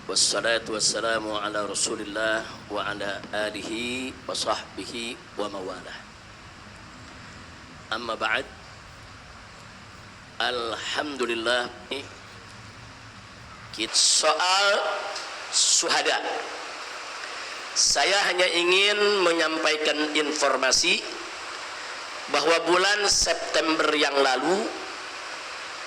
Wassalatu wassalamu ala Rasulillah wa ala alihi wa sahbihi wa mawalah. Amma ba'd. Alhamdulillah. Soal syuhada. Saya hanya ingin menyampaikan informasi bahwa bulan September yang lalu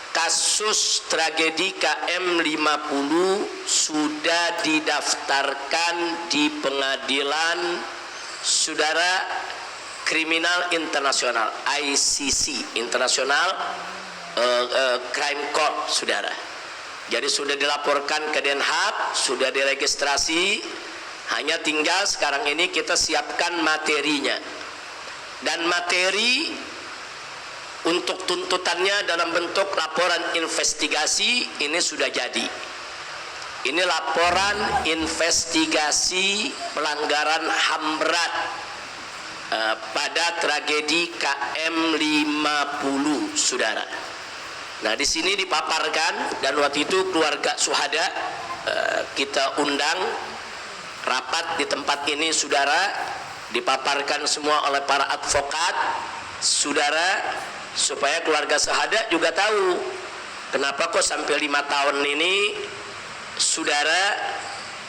kasus tragedi KM 50 sudah didaftarkan di pengadilan Saudara Kriminal Internasional ICC, International Crime Court, saudara. Jadi sudah dilaporkan ke Den Haag, sudah diregistrasi, hanya tinggal sekarang ini kita siapkan materinya. Dan materi untuk tuntutannya dalam bentuk laporan investigasi ini sudah jadi. Ini laporan investigasi pelanggaran HAM berat pada tragedi KM 50, saudara. Nah, di sini dipaparkan, dan waktu itu keluarga syuhada kita undang rapat di tempat ini, saudara, dipaparkan semua oleh para advokat, saudara, supaya keluarga syuhada juga tahu kenapa kok sampai 5 tahun ini, saudara,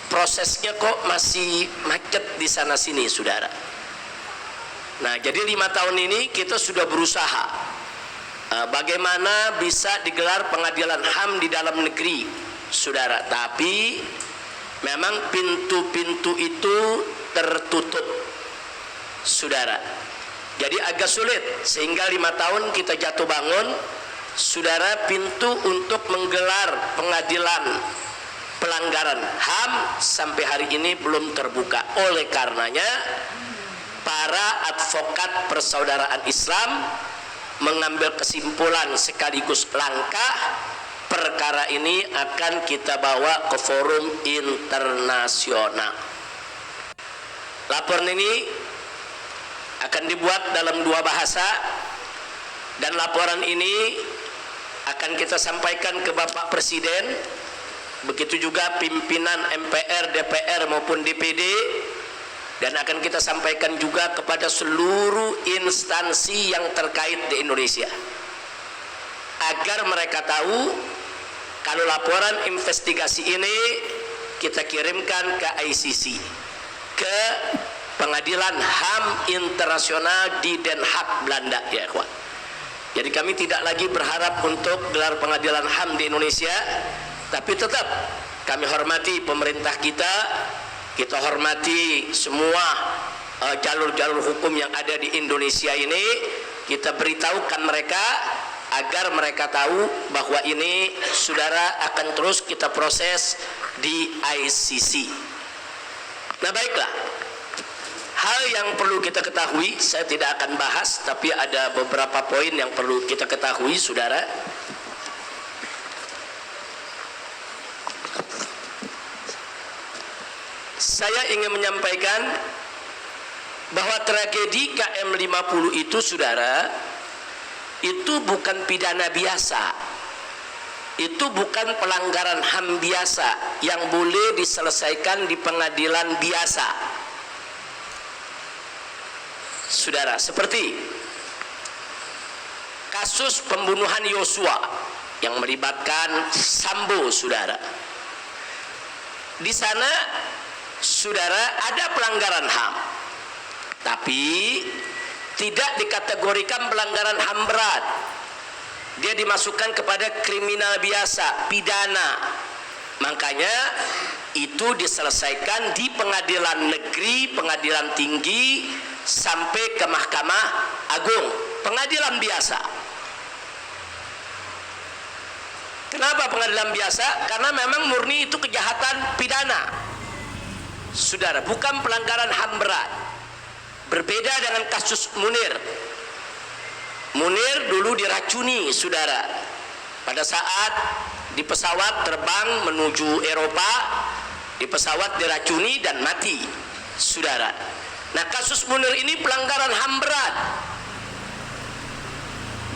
prosesnya kok masih macet di sana sini, saudara. Nah, jadi 5 tahun ini kita sudah berusaha bagaimana bisa digelar pengadilan HAM di dalam negeri, saudara. Tapi memang pintu-pintu itu tertutup, saudara. Jadi agak sulit, sehingga 5 tahun kita jatuh bangun, saudara, pintu untuk menggelar pengadilan pelanggaran HAM sampai hari ini belum terbuka. Oleh karenanya para advokat persaudaraan Islam mengambil kesimpulan sekaligus langkah, perkara ini akan kita bawa ke forum internasional. Laporan ini akan dibuat dalam 2 bahasa, dan laporan ini akan kita sampaikan ke Bapak Presiden, begitu juga pimpinan MPR, DPR maupun DPD, dan akan kita sampaikan juga kepada seluruh instansi yang terkait di Indonesia, agar mereka tahu kalau laporan investigasi ini kita kirimkan ke ICC, ke Pengadilan HAM Internasional di Den Haag, Belanda, ya kawan. Jadi kami tidak lagi berharap untuk gelar pengadilan HAM di Indonesia, tapi tetap kami hormati pemerintah kita hormati semua jalur-jalur hukum yang ada di Indonesia ini. Kita beritahukan mereka agar mereka tahu bahwa ini, saudara, akan terus kita proses di ICC. Nah, baiklah. Hal yang perlu kita ketahui, saya tidak akan bahas, tapi ada beberapa poin yang perlu kita ketahui, saudara. Saya ingin menyampaikan bahwa tragedi KM 50 itu, saudara, itu bukan pidana biasa. Itu bukan pelanggaran HAM biasa yang boleh diselesaikan di pengadilan biasa, saudara. Seperti kasus pembunuhan Yosua yang melibatkan Sambo, saudara. Di sana, saudara, ada pelanggaran HAM, tapi tidak dikategorikan pelanggaran HAM berat. Dia dimasukkan kepada kriminal biasa, pidana. Makanya itu diselesaikan di pengadilan negeri, pengadilan tinggi, sampai ke Mahkamah Agung, pengadilan biasa. Kenapa pengadilan biasa? Karena memang murni itu kejahatan pidana, saudara, bukan pelanggaran HAM berat. Berbeda dengan kasus Munir. Munir dulu diracuni, saudara, pada saat di pesawat terbang menuju Eropa, di pesawat diracuni dan mati, saudara. Nah, kasus Munir ini pelanggaran HAM berat.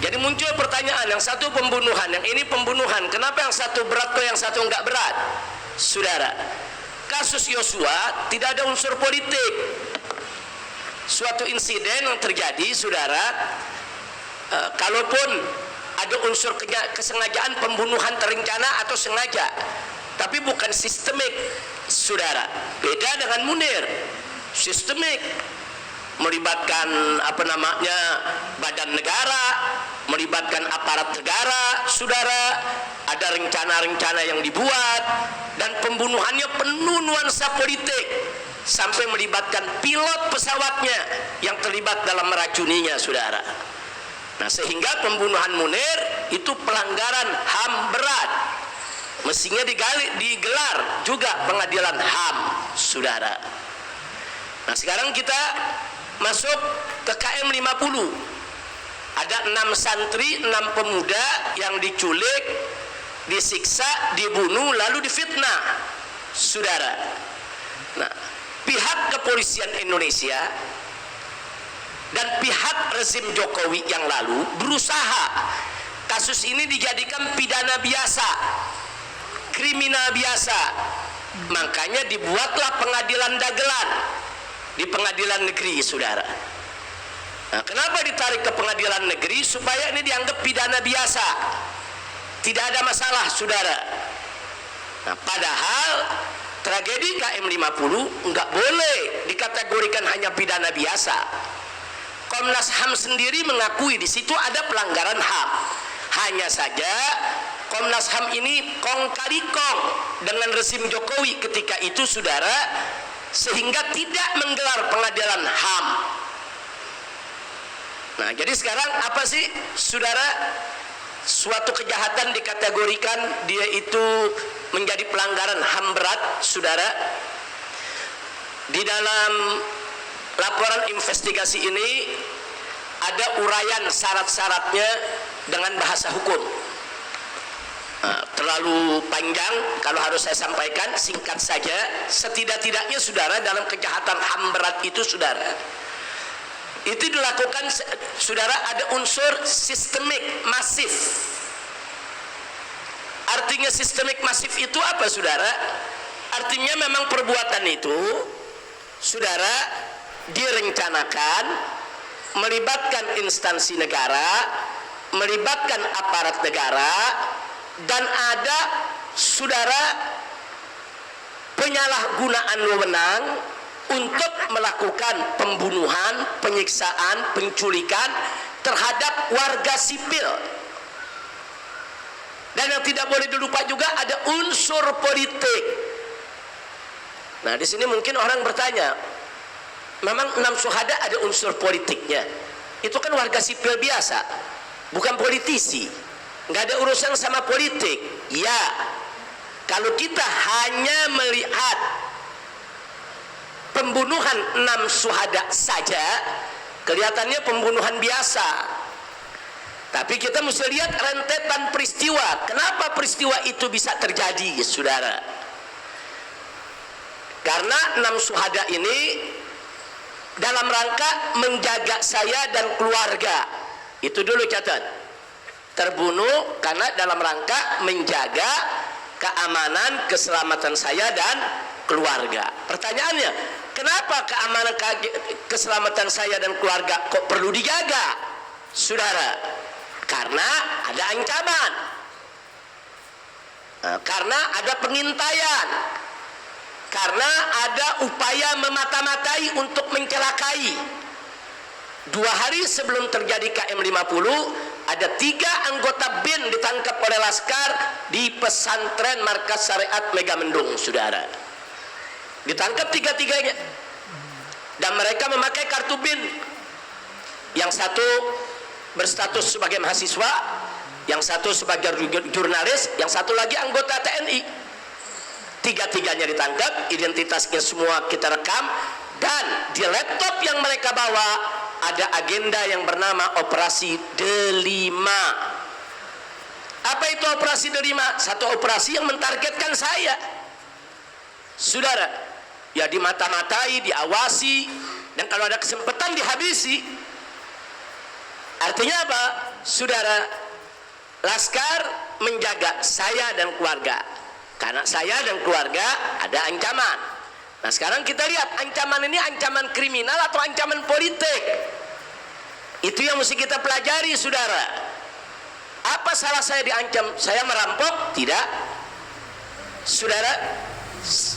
Jadi muncul pertanyaan, yang satu pembunuhan, yang ini pembunuhan, kenapa yang satu berat kok yang satu enggak berat? saudara. Kasus Yosua tidak ada unsur politik. Suatu insiden yang terjadi, saudara, kalaupun ada unsur kesengajaan, pembunuhan terencana atau sengaja, tapi bukan sistemik, saudara. Beda dengan Munir, sistemik, melibatkan badan negara, melibatkan aparat negara, saudara. Ada rencana-rencana yang dibuat, dan pembunuhannya penuh nuansa politik sampai melibatkan pilot pesawatnya yang terlibat dalam meracuninya, saudara. Nah, sehingga pembunuhan Munir itu pelanggaran HAM berat, mestinya digelar juga pengadilan HAM, saudara. Nah, sekarang kita masuk ke KM 50. Ada 6 santri, 6 pemuda yang diculik, disiksa, dibunuh, lalu difitnah, saudara. Nah, pihak kepolisian Indonesia dan pihak rezim Jokowi yang lalu berusaha kasus ini dijadikan pidana biasa, kriminal biasa. Makanya dibuatlah pengadilan dagelan di pengadilan negeri, saudara. Nah, kenapa ditarik ke pengadilan negeri? Supaya ini dianggap pidana biasa, tidak ada masalah, saudara. Nah, padahal tragedi KM 50 nggak boleh dikategorikan hanya pidana biasa. Komnas HAM sendiri mengakui di situ ada pelanggaran HAM. Hanya saja Komnas HAM ini kong kali kong dengan rezim Jokowi ketika itu, saudara, sehingga tidak menggelar pengadilan HAM. Nah, jadi sekarang apa sih, saudara? Suatu kejahatan dikategorikan dia itu menjadi pelanggaran HAM berat, saudara. Di dalam laporan investigasi ini ada uraian syarat-syaratnya dengan bahasa hukum. Nah, terlalu panjang kalau harus saya sampaikan, singkat saja. Setidak-tidaknya, saudara, dalam kejahatan HAM berat itu, saudara, itu dilakukan, saudara, ada unsur sistemik masif. Artinya sistemik masif itu apa, saudara? Artinya memang perbuatan itu, saudara, direncanakan, melibatkan instansi negara, melibatkan aparat negara, dan ada, saudara, penyalahgunaan wewenang untuk melakukan pembunuhan, penyiksaan, penculikan terhadap warga sipil. Dan yang tidak boleh dilupa juga ada unsur politik. Nah, di sini mungkin orang bertanya, memang 6 syuhada ada unsur politiknya? Itu kan warga sipil biasa, bukan politisi, nggak ada urusan sama politik. Ya, kalau kita hanya melihat pembunuhan 6 syuhada saja, kelihatannya pembunuhan biasa. Tapi kita mesti lihat rentetan peristiwa. Kenapa peristiwa itu bisa terjadi, saudara? Karena 6 syuhada ini dalam rangka menjaga saya dan keluarga. Itu dulu catat. Terbunuh karena dalam rangka menjaga keamanan, keselamatan saya dan keluarga. Pertanyaannya, kenapa keamanan, keselamatan saya dan keluarga kok perlu dijaga, saudara? Karena ada ancaman, karena ada pengintaian, karena ada upaya memata-matai untuk mencelakai. 2 hari sebelum terjadi KM 50, ada 3 anggota BIN ditangkap oleh Laskar di pesantren Markas Syariat Megamendung, saudara. Ditangkap 3-tiganya, dan mereka memakai kartu BIN. Yang satu berstatus sebagai mahasiswa, yang satu sebagai jurnalis, yang satu lagi anggota TNI. 3-tiganya ditangkap, identitasnya semua kita rekam, dan di laptop yang mereka bawa ada agenda yang bernama Operasi Delima. Apa itu Operasi Delima? Satu operasi yang mentargetkan saya, saudara. Ya, dimata-matai, diawasi, dan kalau ada kesempatan dihabisi. Artinya apa, saudara? Laskar menjaga saya dan keluarga. Karena saya dan keluarga ada ancaman. Nah sekarang kita lihat ancaman ini ancaman kriminal atau ancaman politik. Itu yang mesti kita pelajari, saudara. Apa salah saya diancam? Saya merampok? Tidak. Saudara,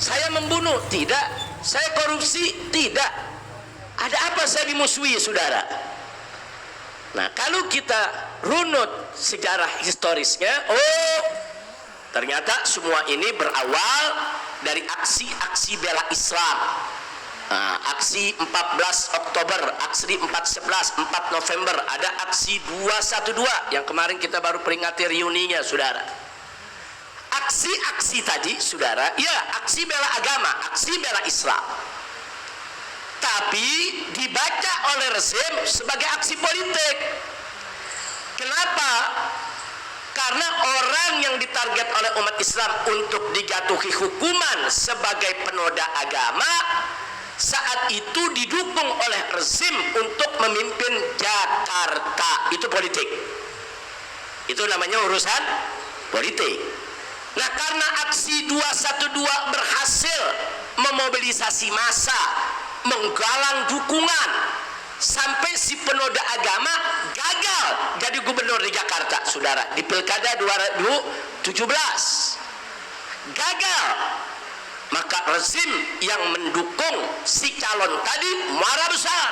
saya membunuh? Tidak. Saya korupsi? Tidak. Ada apa saya dimusuhi, saudara? Nah, kalau kita runut sejarah historisnya, oh, ternyata semua ini berawal dari aksi-aksi bela Islam. Nah, aksi 14 Oktober, aksi 411, 4 November, ada aksi 212 yang kemarin kita baru peringati reuninya, saudara. Aksi-aksi tadi, saudara, ya aksi bela agama, aksi bela Islam. Tapi dibaca oleh rezim sebagai aksi politik. Kenapa? Karena orang yang ditarget oleh umat Islam untuk dijatuhi hukuman sebagai penoda agama saat itu didukung oleh rezim untuk memimpin Jakarta. Itu politik. Itu namanya urusan politik. Nah, karena aksi 212 berhasil memobilisasi massa, menggalang dukungan, sampai si penoda agama gagal jadi gubernur di Jakarta, saudara, di Pilkada 2017 gagal. Maka rezim yang mendukung si calon tadi marah besar.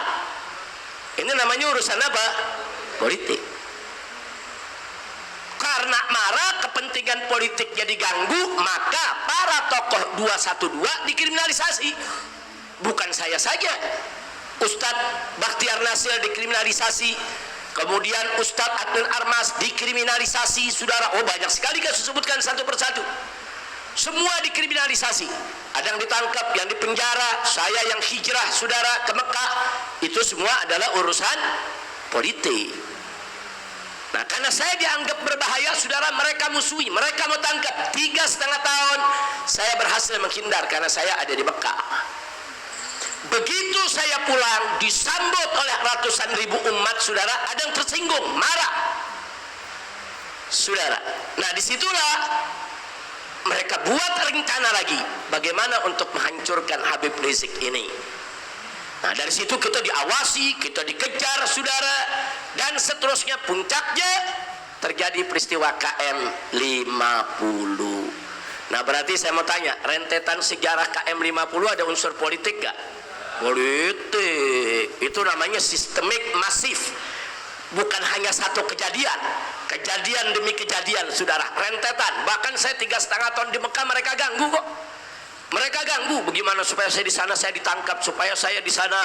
Ini namanya urusan apa? Politik. Karena marah, kepentingan politiknya diganggu, maka para tokoh 212 dikriminalisasi. Bukan saya saja, Ustadz Bakhtiar Nasir dikriminalisasi, kemudian Ustadz Adnan Armas dikriminalisasi, saudara. Oh, banyak sekali kita sebutkan satu persatu. Semua dikriminalisasi. Ada yang ditangkap, yang dipenjara, saya yang hijrah, saudara, ke Mekah. Itu semua adalah urusan politik. Nah, karena saya dianggap berbahaya, saudara, mereka musuhi, mereka mau tangkap. 3,5 tahun saya berhasil menghindar karena saya ada di Mekah. Begitu saya pulang, disambut oleh ratusan ribu umat, saudara. Ada yang tersinggung, marah, saudara. Nah, disitulah mereka buat rencana lagi bagaimana untuk menghancurkan Habib Rizik ini. Nah, dari situ kita diawasi, kita dikejar, saudara, dan seterusnya. Puncaknya terjadi peristiwa KM 50. Nah, berarti saya mau tanya, rentetan sejarah KM 50 ada unsur politik gak? Politik. Itu namanya sistemik, masif. Bukan hanya satu kejadian, kejadian demi kejadian, saudara, rentetan. Bahkan saya 3,5 tahun di Mekah, mereka ganggu kok. Mereka ganggu, bagaimana supaya saya di sana saya ditangkap, supaya saya di sana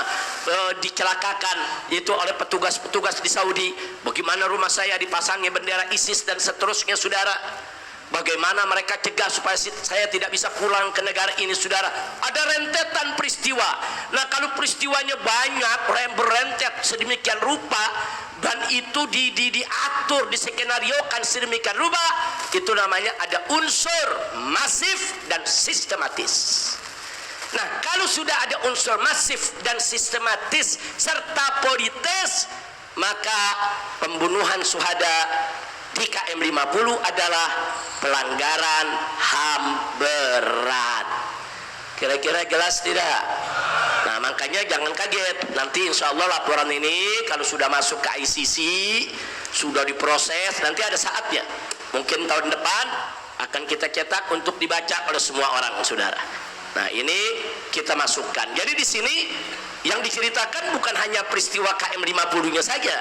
dicelakakan itu oleh petugas-petugas di Saudi. Bagaimana rumah saya dipasangi bendera ISIS dan seterusnya, saudara. Bagaimana mereka cegah supaya saya tidak bisa pulang ke negara ini, saudara. Ada rentetan peristiwa. Nah, kalau peristiwanya banyak, berentet sedemikian rupa, dan itu diatur, diskenariokan sedemikian rupa, itu namanya ada unsur masif dan sistematis. Nah, kalau sudah ada unsur masif dan sistematis serta politis, maka pembunuhan syuhada di KM 50 adalah pelanggaran HAM berat. Kira-kira jelas tidak? Nah, makanya jangan kaget. Nanti insya Allah laporan ini kalau sudah masuk ke ICC, sudah diproses, nanti ada saatnya. Mungkin tahun depan akan kita cetak untuk dibaca oleh semua orang, saudara. Nah, ini kita masukkan. Jadi di sini yang diceritakan bukan hanya peristiwa KM 50-nya saja,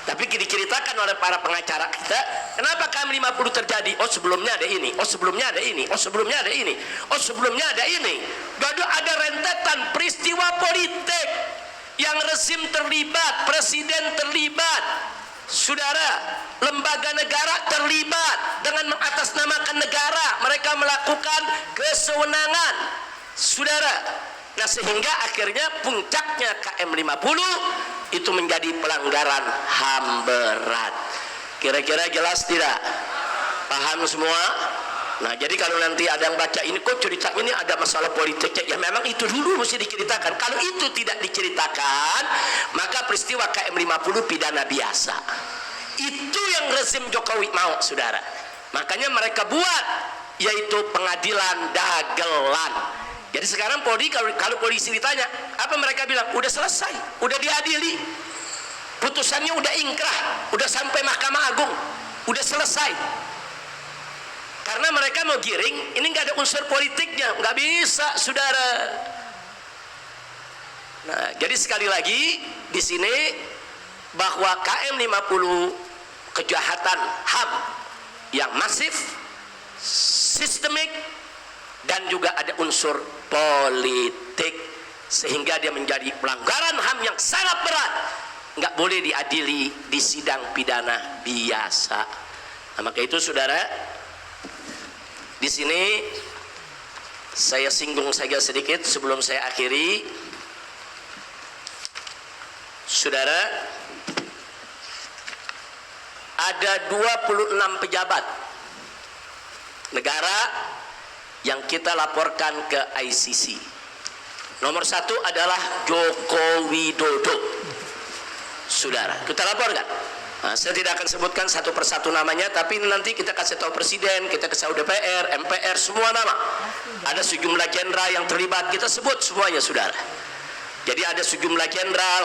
tapi diceritakan oleh para pengacara kita, kenapa KM 50 terjadi? Oh, sebelumnya ada ini, oh sebelumnya ada ini, oh sebelumnya ada ini, oh sebelumnya ada ini. Jadi ada rentetan peristiwa politik yang rezim terlibat, presiden terlibat, saudara, lembaga negara terlibat dengan mengatasnamakan negara, mereka melakukan kesewenangan, saudara. Nah, sehingga akhirnya puncaknya KM 50 itu menjadi pelanggaran HAM berat. Kira-kira jelas tidak? Paham semua? Nah, jadi kalau nanti ada yang baca ini, kok ceritanya ini ada masalah politiknya, ya memang itu dulu mesti diceritakan. Kalau itu tidak diceritakan, maka peristiwa KM 50 pidana biasa. Itu yang rezim Jokowi mau, saudara. Makanya mereka buat yaitu pengadilan dagelan. Jadi sekarang Polri, kalau polisi ditanya, apa mereka bilang? Udah selesai, udah diadili, putusannya udah ingkrah, udah sampai Mahkamah Agung, udah selesai. Karena mereka mau giring, ini nggak ada unsur politiknya, nggak bisa, saudara. Nah, jadi sekali lagi di sini bahwa KM 50 kejahatan HAM yang masif, sistemik, dan juga ada unsur politik, sehingga dia menjadi pelanggaran HAM yang sangat berat, nggak boleh diadili di sidang pidana biasa. Nah, maka itu saudara, di sini saya singgung saja sedikit sebelum saya akhiri. Saudara, ada 26 pejabat negara yang kita laporkan ke ICC. Nomor 1 adalah Joko Widodo. Saudara, kita laporkan. Nah, saya tidak akan sebutkan satu persatu namanya, tapi nanti kita kasih tahu Presiden, kita kasih tahu DPR, MPR, semua nama. Ada sejumlah jenderal yang terlibat, kita sebut semuanya, saudara. Jadi ada sejumlah jenderal,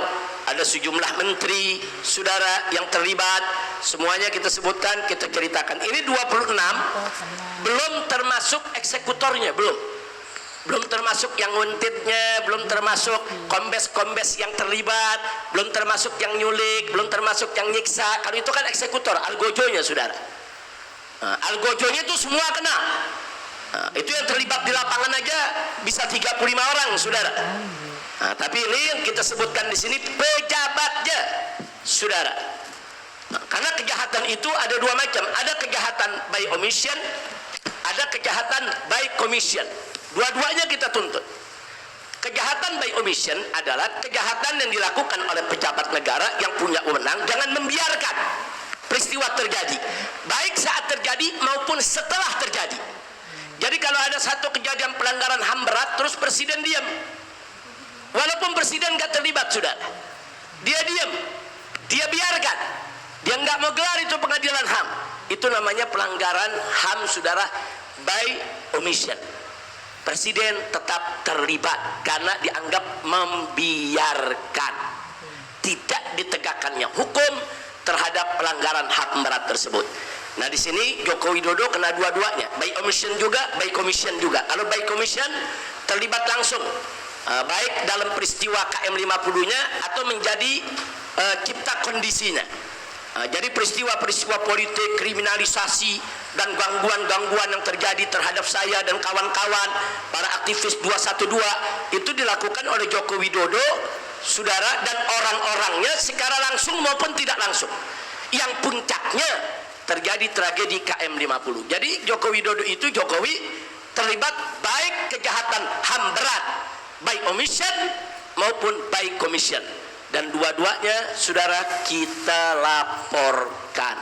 ada sejumlah menteri, saudara, yang terlibat, semuanya kita sebutkan, kita ceritakan. Ini 26, belum termasuk eksekutornya, belum termasuk yang nguntitnya, belum termasuk kombes-kombes yang terlibat, belum termasuk yang nyulik, belum termasuk yang nyiksa. Kalau itu kan eksekutor, algojonya, saudara. Nah, algojonya itu semua kena. Nah, itu yang terlibat di lapangan aja bisa 35 orang, saudara. Nah, tapi ini yang kita sebutkan di sini pejabatnya, saudara. Nah, karena kejahatan itu ada dua macam, ada kejahatan by omission, ada kejahatan by commission. Dua-duanya kita tuntut. Kejahatan by omission adalah kejahatan yang dilakukan oleh pejabat negara yang punya wewenang jangan membiarkan peristiwa terjadi, baik saat terjadi maupun setelah terjadi. Jadi kalau ada satu kejadian pelanggaran HAM berat, terus presiden diam, walaupun presiden nggak terlibat, saudara, dia diam, dia biarkan, dia nggak mau gelar itu pengadilan HAM, itu namanya pelanggaran HAM, saudara, by omission. Presiden tetap terlibat karena dianggap membiarkan, tidak ditegakkannya hukum terhadap pelanggaran HAM berat tersebut. Nah, di sini Joko Widodo kena dua-duanya, by omission juga, by commission juga. Kalau by commission terlibat langsung, baik dalam peristiwa KM 50-nya atau menjadi cipta kondisinya. Jadi peristiwa-peristiwa politik, kriminalisasi, dan gangguan-gangguan yang terjadi terhadap saya dan kawan-kawan, para aktivis 212, itu dilakukan oleh Joko Widodo, saudara, dan orang-orangnya secara langsung maupun tidak langsung. Yang puncaknya terjadi tragedi KM 50. Jadi Joko Widodo itu, Jokowi, terlibat baik kejahatan HAM berat by omission maupun by commission, dan dua-duanya, saudara, kita laporkan.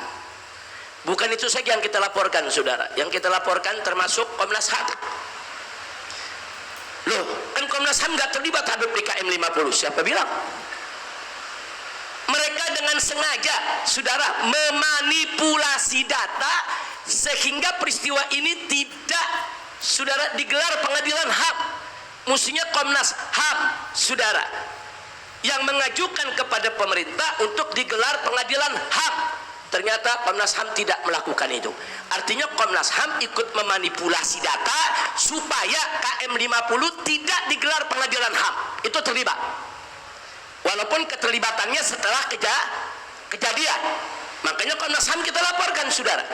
Bukan itu saja yang kita laporkan, saudara, yang kita laporkan termasuk Komnas HAM. Loh, kan Komnas HAM nggak terlibat Habib di KM 50, siapa bilang? Mereka dengan sengaja, saudara, memanipulasi data sehingga peristiwa ini tidak, saudara, digelar pengadilan HAM. Mestinya Komnas HAM, saudara, yang mengajukan kepada pemerintah untuk digelar pengadilan HAM. Ternyata Komnas HAM tidak melakukan itu. Artinya Komnas HAM ikut memanipulasi data supaya KM 50 tidak digelar pengadilan HAM. Itu terlibat. Walaupun keterlibatannya setelah kejadian. Makanya Komnas HAM kita laporkan, saudara.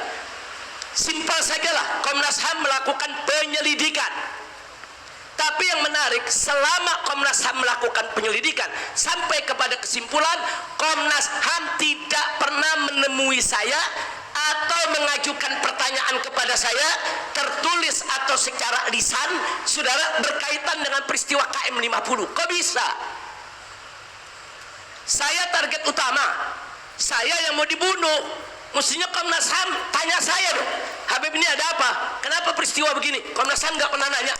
Simpel sajalah, Komnas HAM melakukan penyelidikan. Tapi yang menarik, selama Komnas HAM melakukan penyelidikan sampai kepada kesimpulan, Komnas HAM tidak pernah menemui saya atau mengajukan pertanyaan kepada saya tertulis atau secara lisan, saudara, berkaitan dengan peristiwa KM 50. Kok bisa? Saya target utama, saya yang mau dibunuh. Mestinya Komnas HAM tanya saya dong, Habib ini ada apa? Kenapa peristiwa begini? Komnas HAM nggak pernah nanya.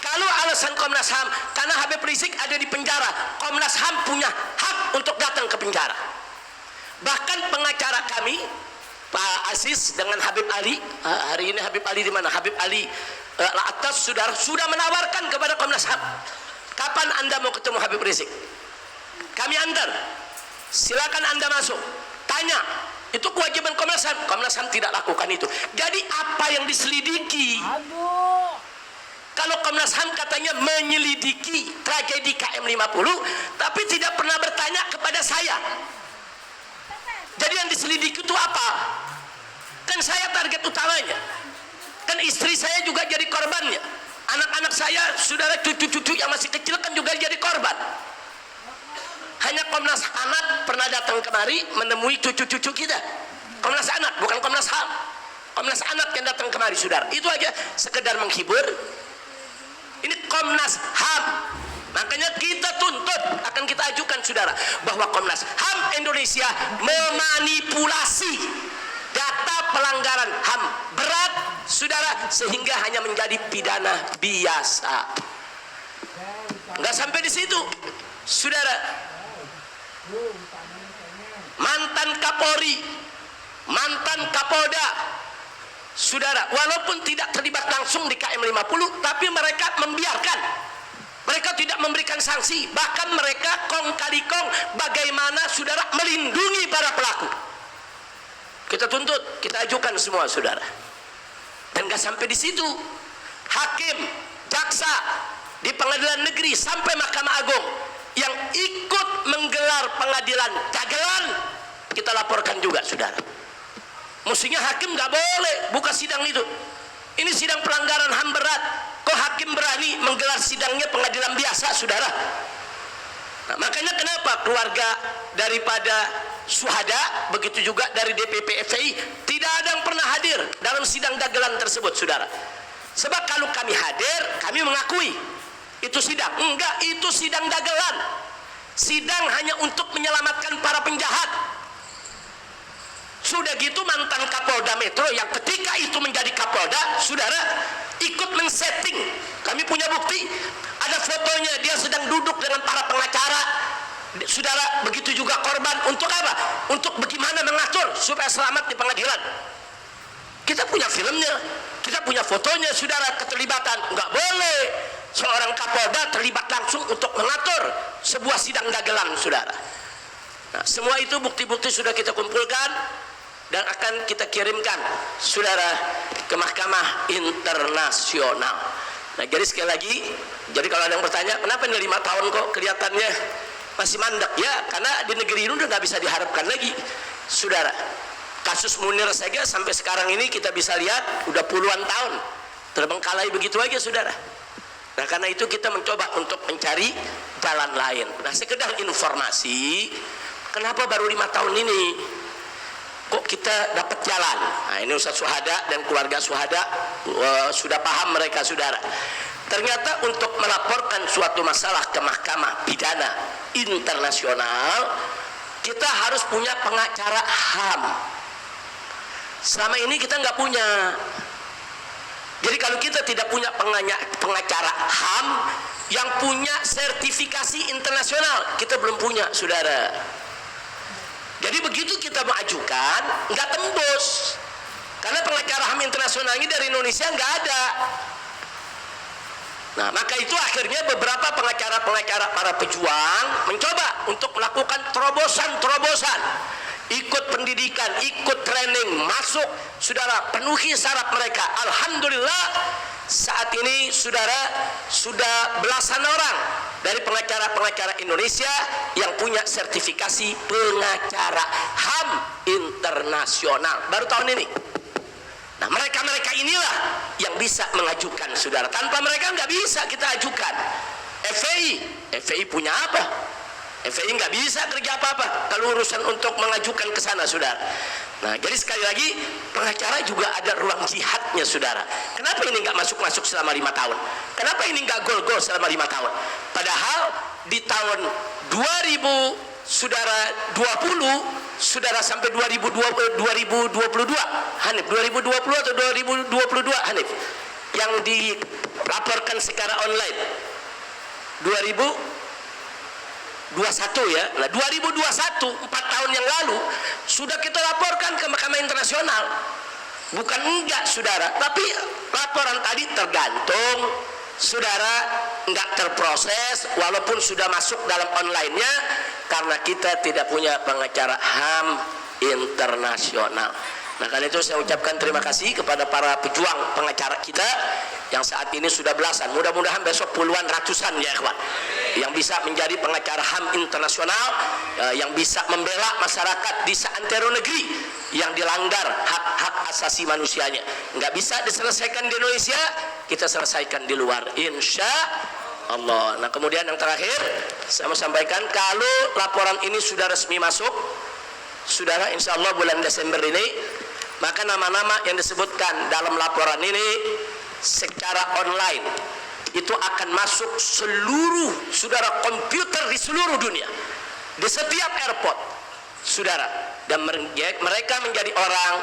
Kalau alasan Komnas HAM karena Habib Rizik ada di penjara, Komnas HAM punya hak untuk datang ke penjara. Bahkan pengacara kami Pak Aziz dengan Habib Ali. Hari ini Habib Ali di mana? Habib Ali atas saudara sudah menawarkan kepada Komnas HAM, kapan Anda mau ketemu Habib Rizik? Kami antar. Silakan Anda masuk. Tanya. Itu kewajiban Komnas HAM. Komnas HAM tidak lakukan itu. Jadi apa yang diselidiki? Kalau Komnas HAM katanya menyelidiki tragedi KM50, tapi tidak pernah bertanya kepada saya. Jadi yang diselidiki itu apa? Kan saya target utamanya. Kan istri saya juga jadi korbannya. Anak-anak saya, saudara, cucu-cucu yang masih kecil kan juga jadi korban. Hanya Komnas Anak pernah datang kemari menemui cucu-cucu kita. Komnas Anak, bukan Komnas HAM. Komnas Anak yang datang kemari, saudara. Itu aja sekedar menghibur. Ini Komnas HAM. Makanya kita tuntut, akan kita ajukan, saudara, bahwa Komnas HAM Indonesia memanipulasi data pelanggaran HAM berat, saudara, sehingga hanya menjadi pidana biasa. Nggak sampai di situ, saudara. Mantan Kapolri, mantan Kapolda, saudara, walaupun tidak terlibat langsung di KM50, tapi mereka membiarkan. Mereka tidak memberikan sanksi, bahkan mereka kong kali kong bagaimana, saudara, melindungi para pelaku. Kita tuntut, kita ajukan semua, saudara. Dan gak sampai di situ, hakim, jaksa di pengadilan negeri sampai Mahkamah Agung yang ikut menggelar pengadilan dagelan, kita laporkan juga, saudara. Mestinya hakim gak boleh buka sidang itu. Ini sidang pelanggaran HAM berat, kok hakim berani menggelar sidangnya pengadilan biasa, saudara? Nah, makanya kenapa keluarga daripada syuhada, begitu juga dari DPP FPI, tidak ada yang pernah hadir dalam sidang dagelan tersebut, saudara. Sebab kalau kami hadir, kami mengakui itu sidang. Enggak, itu sidang dagelan. Sidang hanya untuk menyelamatkan para penjahat. Sudah gitu mantan Kapolda Metro yang ketika itu menjadi Kapolda, saudara, ikut men-setting. Kami punya bukti, ada fotonya dia sedang duduk dengan para pengacara, saudara, begitu juga korban. Untuk apa? Untuk bagaimana mengatur supaya selamat di pengadilan. Kita punya filmnya, kita punya fotonya, saudara, keterlibatan. Enggak boleh seorang Kapolda terlibat langsung untuk mengatur sebuah sidang dagelan, saudara. Nah, semua itu bukti-bukti sudah kita kumpulkan dan akan kita kirimkan, saudara, ke Mahkamah Internasional. Nah, jadi sekali lagi, jadi kalau ada yang bertanya, kenapa ini 5 tahun kok kelihatannya masih mandek? Ya, karena di negeri ini udah nggak bisa diharapkan lagi, saudara. Kasus Munir saja sampai sekarang ini kita bisa lihat udah puluhan tahun terbengkalai begitu aja, saudara. Nah, karena itu kita mencoba untuk mencari jalan lain. Nah, sekedar informasi, kenapa baru 5 tahun ini kok kita dapat jalan? Nah, ini Ustaz Syuhada dan keluarga Syuhada sudah paham mereka, saudara. Ternyata untuk melaporkan suatu masalah ke Mahkamah Pidana Internasional, kita harus punya pengacara HAM. Selama ini kita nggak punya. Jadi kalau kita tidak punya pengacara HAM yang punya sertifikasi internasional, kita belum punya, saudara. Jadi begitu kita mengajukan, nggak tembus. Karena pengacara HAM internasional ini dari Indonesia nggak ada. Nah, maka itu akhirnya beberapa pengacara-pengacara para pejuang mencoba untuk melakukan terobosan-terobosan. Ikut pendidikan, ikut training, masuk, saudara, penuhi syarat mereka. Alhamdulillah, saat ini, saudara, sudah belasan orang dari pengacara-pengacara Indonesia yang punya sertifikasi pengacara HAM internasional baru tahun ini. Nah, mereka-mereka inilah yang bisa mengajukan, saudara. Tanpa mereka nggak bisa kita ajukan. FPI punya apa? FPI nggak bisa kerja apa-apa kalau urusan untuk mengajukan ke sana, saudara. Nah, jadi sekali lagi, pengacara juga ada ruang jihadnya, saudara. Kenapa ini nggak masuk-masuk selama 5 tahun? Kenapa ini nggak gol-gol selama 5 tahun? Padahal di tahun 2000, saudara, 20, saudara, sampai 2022, Hanif, 2020 atau 2022, Hanif, yang dilaporkan secara online, 2022 ya. Nah, 2021, 4 tahun yang lalu sudah kita laporkan ke Mahkamah Internasional. Bukan enggak, saudara, tapi laporan tadi tergantung, saudara, enggak terproses walaupun sudah masuk dalam online-nya karena kita tidak punya pengacara HAM internasional. Nah, karena itu saya ucapkan terima kasih kepada para pejuang pengacara kita yang saat ini sudah belasan, mudah-mudahan besok puluhan, ratusan ya kawan, yang bisa menjadi pengacara HAM internasional, yang bisa membela masyarakat di seantero negeri yang dilanggar hak-hak asasi manusianya. Nggak bisa diselesaikan di Indonesia, kita selesaikan di luar, insya Allah. Nah, kemudian yang terakhir saya mau sampaikan, kalau laporan ini sudah resmi masuk, saudara, insya Allah bulan Desember ini, maka nama-nama yang disebutkan dalam laporan ini secara online itu akan masuk seluruh, saudara, komputer di seluruh dunia, di setiap airport, saudara, dan mereka menjadi orang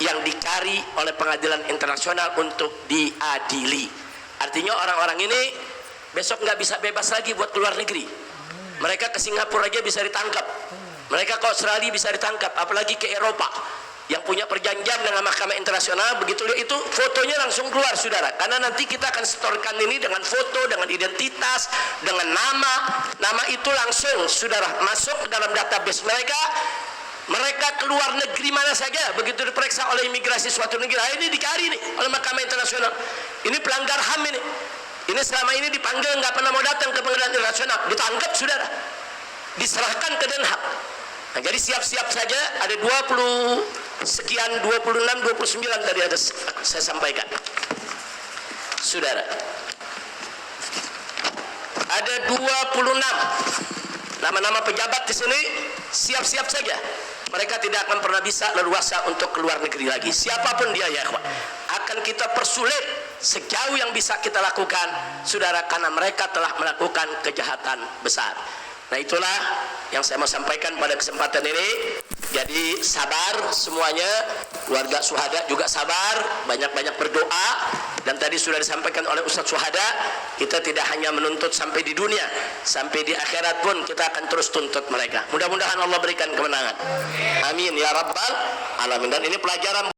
yang dicari oleh pengadilan internasional untuk diadili. Artinya orang-orang ini besok nggak bisa bebas lagi buat keluar negeri. Mereka ke Singapura aja bisa ditangkap, mereka ke Australia bisa ditangkap, apalagi ke Eropa yang punya perjanjian dengan Mahkamah Internasional. Begitu itu fotonya langsung keluar, saudara, karena nanti kita akan setorkan ini dengan foto, dengan identitas, dengan nama itu langsung, saudara, masuk ke dalam database mereka. Mereka keluar negeri mana saja, begitu diperiksa oleh imigrasi suatu negeri, ini dicari nih oleh Mahkamah Internasional, ini pelanggar HAM ini selama ini dipanggil nggak pernah mau datang ke pengadilan internasional, ditangkap, saudara, diserahkan ke Den Haag. Nah, jadi siap-siap saja, ada 20 sekian, 26, 29 tadi ada saya sampaikan, saudara, ada 26 nama-nama pejabat di sini. Siap-siap saja, mereka tidak akan pernah bisa leluasa untuk keluar negeri lagi, siapapun dia ya kawan. Akan kita persulit sejauh yang bisa kita lakukan, saudara, karena mereka telah melakukan kejahatan besar. Nah, itulah yang saya mau sampaikan pada kesempatan ini. Jadi sabar semuanya, keluarga syuhada juga sabar, banyak-banyak berdoa. Dan tadi sudah disampaikan oleh Ustadz Syuhada, kita tidak hanya menuntut sampai di dunia, sampai di akhirat pun kita akan terus tuntut mereka. Mudah-mudahan Allah berikan kemenangan, amin ya rabbal alamin. Dan ini pelajaran